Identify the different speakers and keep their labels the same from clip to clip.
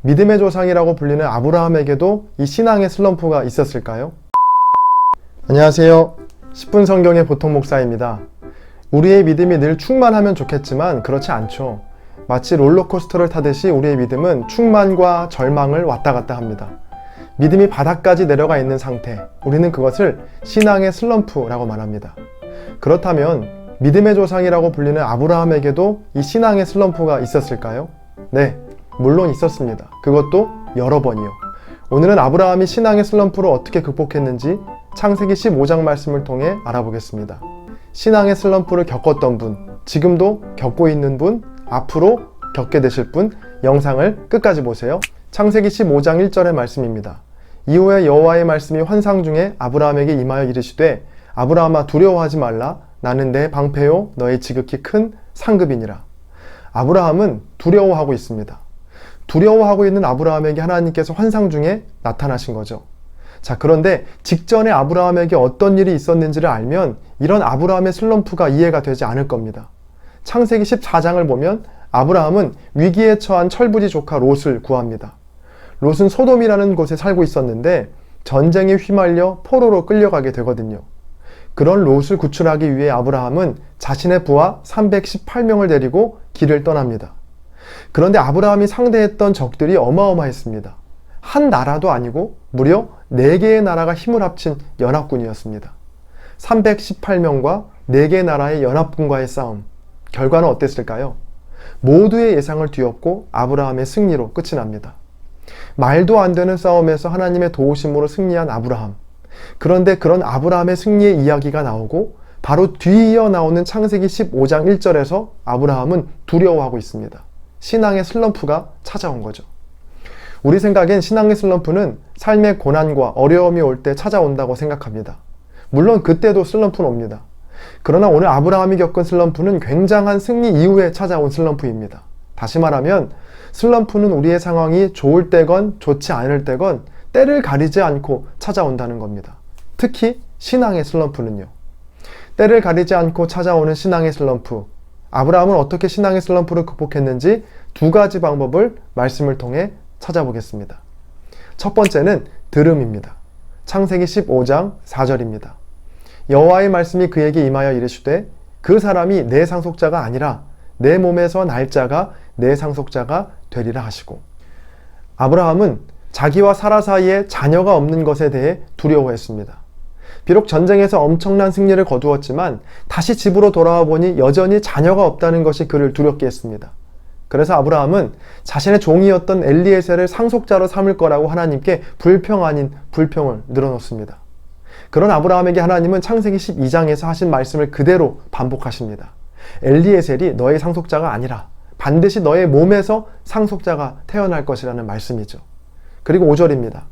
Speaker 1: 믿음의 조상이라고 불리는 아브라함에게도 이 신앙의 슬럼프가 있었을까요? 안녕하세요. 10분 성경의 보통 목사입니다. 우리의 믿음이 늘 충만하면 좋겠지만 그렇지 않죠. 마치 롤러코스터를 타듯이 우리의 믿음은 충만과 절망을 왔다 갔다 합니다. 믿음이 바닥까지 내려가 있는 상태, 우리는 그것을 신앙의 슬럼프라고 말합니다. 그렇다면 믿음의 조상이라고 불리는 아브라함에게도 이 신앙의 슬럼프가 있었을까요? 네, 물론 있었습니다. 그것도 여러 번이요. 오늘은 아브라함이 신앙의 슬럼프를 어떻게 극복했는지 창세기 15장 말씀을 통해 알아보겠습니다. 신앙의 슬럼프를 겪었던 분, 지금도 겪고 있는 분, 앞으로 겪게 되실 분, 영상을 끝까지 보세요. 창세기 15장 1절의 말씀입니다. 이후에 여호와의 말씀이 환상 중에 아브라함에게 임하여 이르시되 아브라함아 두려워하지 말라. 나는 내 방패요 너의 지극히 큰 상급이니라. 아브라함은 두려워하고 있습니다. 두려워하고 있는 아브라함에게 하나님께서 환상 중에 나타나신 거죠. 자, 그런데 직전에 아브라함에게 어떤 일이 있었는지를 알면 이런 아브라함의 슬럼프가 이해가 되지 않을 겁니다. 창세기 14장을 보면 아브라함은 위기에 처한 철부지 조카 롯을 구합니다. 롯은 소돔이라는 곳에 살고 있었는데 전쟁에 휘말려 포로로 끌려가게 되거든요. 그런 롯을 구출하기 위해 아브라함은 자신의 부하 318명을 데리고 길을 떠납니다. 그런데 아브라함이 상대했던 적들이 어마어마했습니다. 한 나라도 아니고 무려 4개의 나라가 힘을 합친 연합군이었습니다. 318명과 4개의 나라의 연합군과의 싸움. 결과는 어땠을까요? 모두의 예상을 뒤엎고 아브라함의 승리로 끝이 납니다. 말도 안 되는 싸움에서 하나님의 도우심으로 승리한 아브라함. 그런데 그런 아브라함의 승리의 이야기가 나오고 바로 뒤이어 나오는 창세기 15장 1절에서 아브라함은 두려워하고 있습니다. 신앙의 슬럼프가 찾아온 거죠. 우리 생각엔 신앙의 슬럼프는 삶의 고난과 어려움이 올 때 찾아온다고 생각합니다. 물론 그때도 슬럼프는 옵니다. 그러나 오늘 아브라함이 겪은 슬럼프는 굉장한 승리 이후에 찾아온 슬럼프입니다. 다시 말하면 슬럼프는 우리의 상황이 좋을 때건 좋지 않을 때건 때를 가리지 않고 찾아온다는 겁니다. 특히 신앙의 슬럼프는요. 때를 가리지 않고 찾아오는 신앙의 슬럼프. 아브라함은 어떻게 신앙의 슬럼프를 극복했는지 2가지 방법을 말씀을 통해 찾아보겠습니다. 첫 번째는 들음입니다. 창세기 15장 4절입니다. 여호와의 말씀이 그에게 임하여 이르시되 그 사람이 내 상속자가 아니라 내 몸에서 날 자가 내 상속자가 되리라 하시고. 아브라함은 자기와 사라 사이에 자녀가 없는 것에 대해 두려워했습니다. 비록 전쟁에서 엄청난 승리를 거두었지만 다시 집으로 돌아와 보니 여전히 자녀가 없다는 것이 그를 두렵게 했습니다. 그래서 아브라함은 자신의 종이었던 엘리에셀을 상속자로 삼을 거라고 하나님께 불평 아닌 불평을 늘어놓습니다. 그런 아브라함에게 하나님은 창세기 12장에서 하신 말씀을 그대로 반복하십니다. 엘리에셀이 너의 상속자가 아니라 반드시 너의 몸에서 상속자가 태어날 것이라는 말씀이죠. 그리고 5절입니다.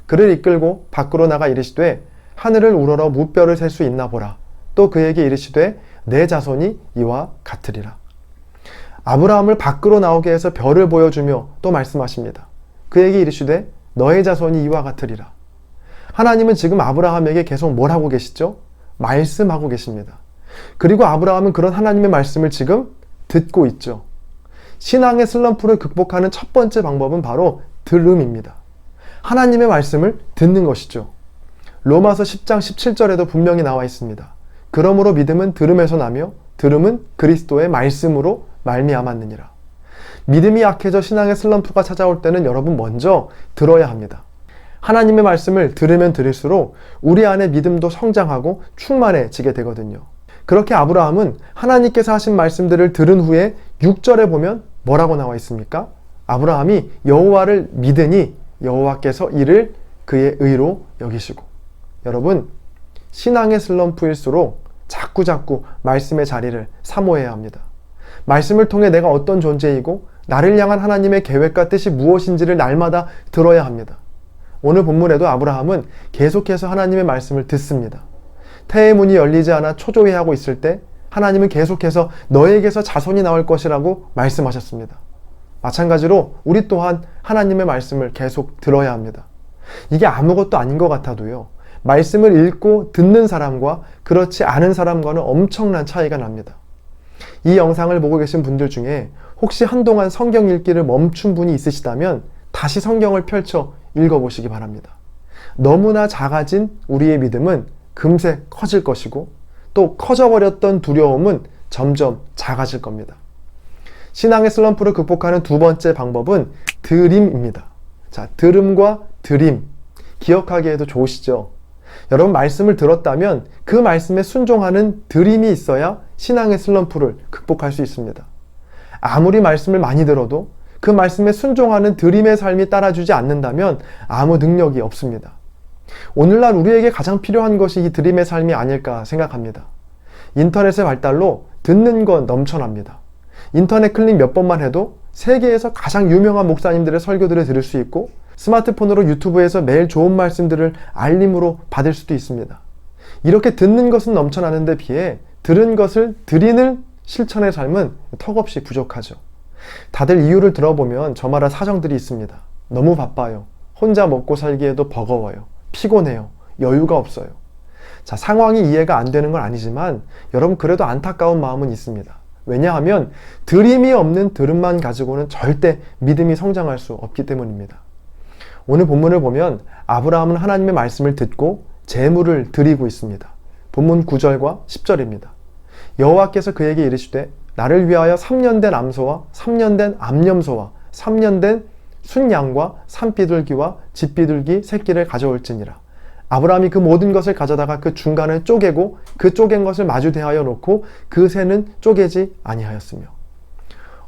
Speaker 1: 그를 이끌고 밖으로 나가 이르시되 하늘을 우러러 무뼈를 셀 수 있나 보라. 또 그에게 이르시되 내 자손이 이와 같으리라. 아브라함을 밖으로 나오게 해서 별을 보여주며 또 말씀하십니다. 그에게 이르시되 너의 자손이 이와 같으리라. 하나님은 지금 아브라함에게 계속 뭘 하고 계시죠? 말씀하고 계십니다. 그리고 아브라함은 그런 하나님의 말씀을 지금 듣고 있죠. 신앙의 슬럼프를 극복하는 첫 번째 방법은 바로 들음입니다. 하나님의 말씀을 듣는 것이죠. 로마서 10장 17절에도 분명히 나와 있습니다. 그러므로 믿음은 들음에서 나며 들음은 그리스도의 말씀으로 말미암았느니라. 믿음이 약해져 신앙의 슬럼프가 찾아올 때는 여러분 먼저 들어야 합니다. 하나님의 말씀을 들으면 들을수록 우리 안에 믿음도 성장하고 충만해지게 되거든요. 그렇게 아브라함은 하나님께서 하신 말씀들을 들은 후에 6절에 보면 뭐라고 나와 있습니까? 아브라함이 여호와를 믿으니 여호와께서 이를 그의 의로 여기시고. 여러분, 신앙의 슬럼프일수록 자꾸 말씀의 자리를 사모해야 합니다. 말씀을 통해 내가 어떤 존재이고 나를 향한 하나님의 계획과 뜻이 무엇인지를 날마다 들어야 합니다. 오늘 본문에도 아브라함은 계속해서 하나님의 말씀을 듣습니다. 태의 문이 열리지 않아 초조해하고 있을 때 하나님은 계속해서 너에게서 자손이 나올 것이라고 말씀하셨습니다. 마찬가지로 우리 또한 하나님의 말씀을 계속 들어야 합니다. 이게 아무것도 아닌 것 같아도요. 말씀을 읽고 듣는 사람과 그렇지 않은 사람과는 엄청난 차이가 납니다. 이 영상을 보고 계신 분들 중에 혹시 한동안 성경 읽기를 멈춘 분이 있으시다면 다시 성경을 펼쳐 읽어보시기 바랍니다. 너무나 작아진 우리의 믿음은 금세 커질 것이고 또 커져버렸던 두려움은 점점 작아질 겁니다. 신앙의 슬럼프를 극복하는 두 번째 방법은 드림입니다. 자, 들음과 드림. 기억하기에도 좋으시죠? 여러분 말씀을 들었다면 그 말씀에 순종하는 드림이 있어야 신앙의 슬럼프를 극복할 수 있습니다. 아무리 말씀을 많이 들어도 그 말씀에 순종하는 드림의 삶이 따라주지 않는다면 아무 능력이 없습니다. 오늘날 우리에게 가장 필요한 것이 이 드림의 삶이 아닐까 생각합니다. 인터넷의 발달로 듣는 건 넘쳐납니다. 인터넷 클릭 몇 번만 해도 세계에서 가장 유명한 목사님들의 설교들을 들을 수 있고 스마트폰으로 유튜브에서 매일 좋은 말씀들을 알림으로 받을 수도 있습니다. 이렇게 듣는 것은 넘쳐나는데 비해 들은 것을 드리는 실천의 삶은 턱없이 부족하죠. 다들 이유를 들어보면 저마다 사정들이 있습니다. 너무 바빠요. 혼자 먹고 살기에도 버거워요. 피곤해요. 여유가 없어요. 자, 상황이 이해가 안 되는 건 아니지만 여러분 그래도 안타까운 마음은 있습니다. 왜냐하면 드림이 없는 들음만 가지고는 절대 믿음이 성장할 수 없기 때문입니다. 오늘 본문을 보면 아브라함은 하나님의 말씀을 듣고 제물을 드리고 있습니다. 본문 9절과 10절입니다. 여호와께서 그에게 이르시되 나를 위하여 3년 된 암소와 3년 된 암염소와 3년 된 순양과 산비둘기와 집비둘기 새끼를 가져올지니라. 아브라함이 그 모든 것을 가져다가 그 중간을 쪼개고 그 쪼갠 것을 마주 대하여 놓고 그 새는 쪼개지 아니하였으며.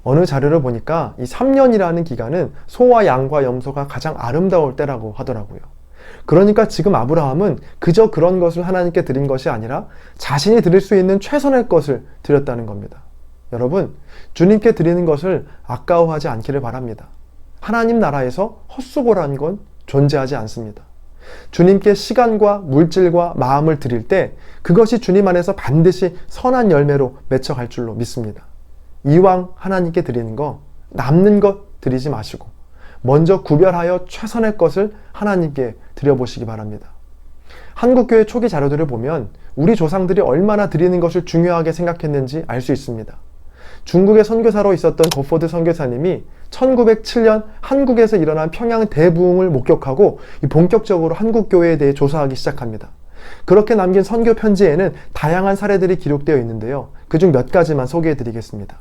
Speaker 1: 어느 자료를 보니까 이 3년이라는 기간은 소와 양과 염소가 가장 아름다울 때라고 하더라고요. 그러니까 지금 아브라함은 그저 그런 것을 하나님께 드린 것이 아니라 자신이 드릴 수 있는 최선의 것을 드렸다는 겁니다. 여러분, 주님께 드리는 것을 아까워하지 않기를 바랍니다. 하나님 나라에서 헛수고라는 건 존재하지 않습니다. 주님께 시간과 물질과 마음을 드릴 때 그것이 주님 안에서 반드시 선한 열매로 맺혀갈 줄로 믿습니다. 이왕 하나님께 드리는 거 남는 것 드리지 마시고 먼저 구별하여 최선의 것을 하나님께 드려보시기 바랍니다. 한국교회 초기 자료들을 보면 우리 조상들이 얼마나 드리는 것을 중요하게 생각했는지 알 수 있습니다. 중국의 선교사로 있었던 고포드 선교사님이 1907년 한국에서 일어난 평양 대부흥을 목격하고 본격적으로 한국교회에 대해 조사하기 시작합니다. 그렇게 남긴 선교 편지에는 다양한 사례들이 기록되어 있는데요. 그중 몇 가지만 소개해 드리겠습니다.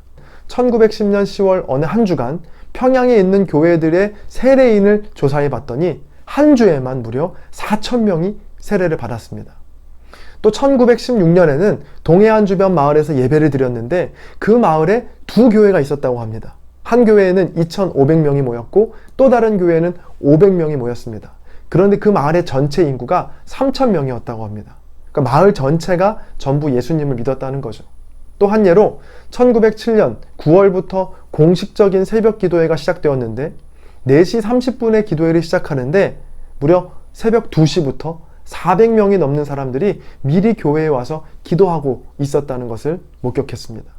Speaker 1: 1910년 10월 어느 한 주간 평양에 있는 교회들의 세례인을 조사해 봤더니 한 주에만 무려 4,000명이 세례를 받았습니다. 또 1916년에는 동해안 주변 마을에서 예배를 드렸는데 그 마을에 두 교회가 있었다고 합니다. 한 교회에는 2,500명이 모였고 또 다른 교회에는 500명이 모였습니다. 그런데 그 마을의 전체 인구가 3,000명이었다고 합니다. 그러니까 마을 전체가 전부 예수님을 믿었다는 거죠. 또 한 예로 1907년 9월부터 공식적인 새벽 기도회가 시작되었는데 4시 30분에 기도회를 시작하는데 무려 새벽 2시부터 400명이 넘는 사람들이 미리 교회에 와서 기도하고 있었다는 것을 목격했습니다.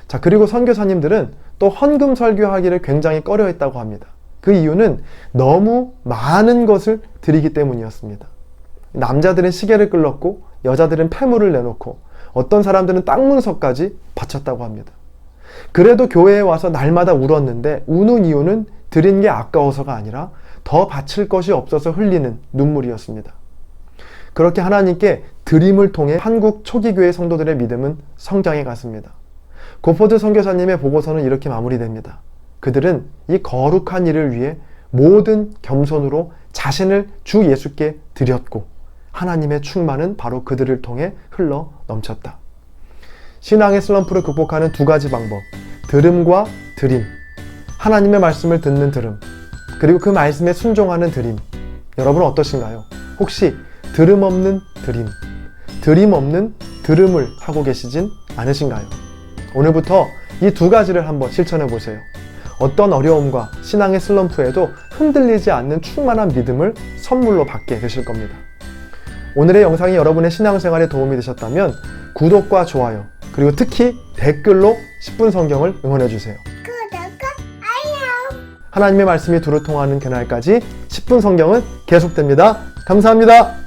Speaker 1: 자, 그리고 선교사님들은 또 헌금 설교하기를 굉장히 꺼려했다고 합니다. 그 이유는 너무 많은 것을 드리기 때문이었습니다. 남자들은 시계를 끌렀고 여자들은 폐물을 내놓고 어떤 사람들은 땅 문서까지 바쳤다고 합니다. 그래도 교회에 와서 날마다 울었는데 우는 이유는 드린 게 아까워서가 아니라 더 바칠 것이 없어서 흘리는 눈물이었습니다. 그렇게 하나님께 드림을 통해 한국 초기교회 성도들의 믿음은 성장해 갔습니다. 고포드 선교사님의 보고서는 이렇게 마무리됩니다. 그들은 이 거룩한 일을 위해 모든 겸손으로 자신을 주 예수께 드렸고 하나님의 충만은 바로 그들을 통해 흘러 넘쳤다. 신앙의 슬럼프를 극복하는 두 가지 방법, 들음과 드림. 하나님의 말씀을 듣는 들음, 그리고 그 말씀에 순종하는 드림. 여러분은 어떠신가요? 혹시 들음 없는 드림, 드림 없는 들음을 하고 계시진 않으신가요? 오늘부터 이 두 가지를 한번 실천해 보세요. 어떤 어려움과 신앙의 슬럼프에도 흔들리지 않는 충만한 믿음을 선물로 받게 되실 겁니다. 오늘의 영상이 여러분의 신앙생활에 도움이 되셨다면 구독과 좋아요, 그리고 특히 댓글로 10분 성경을 응원해 주세요. 하나님의 말씀이 두루 통하는 그날까지 10분 성경은 계속됩니다. 감사합니다.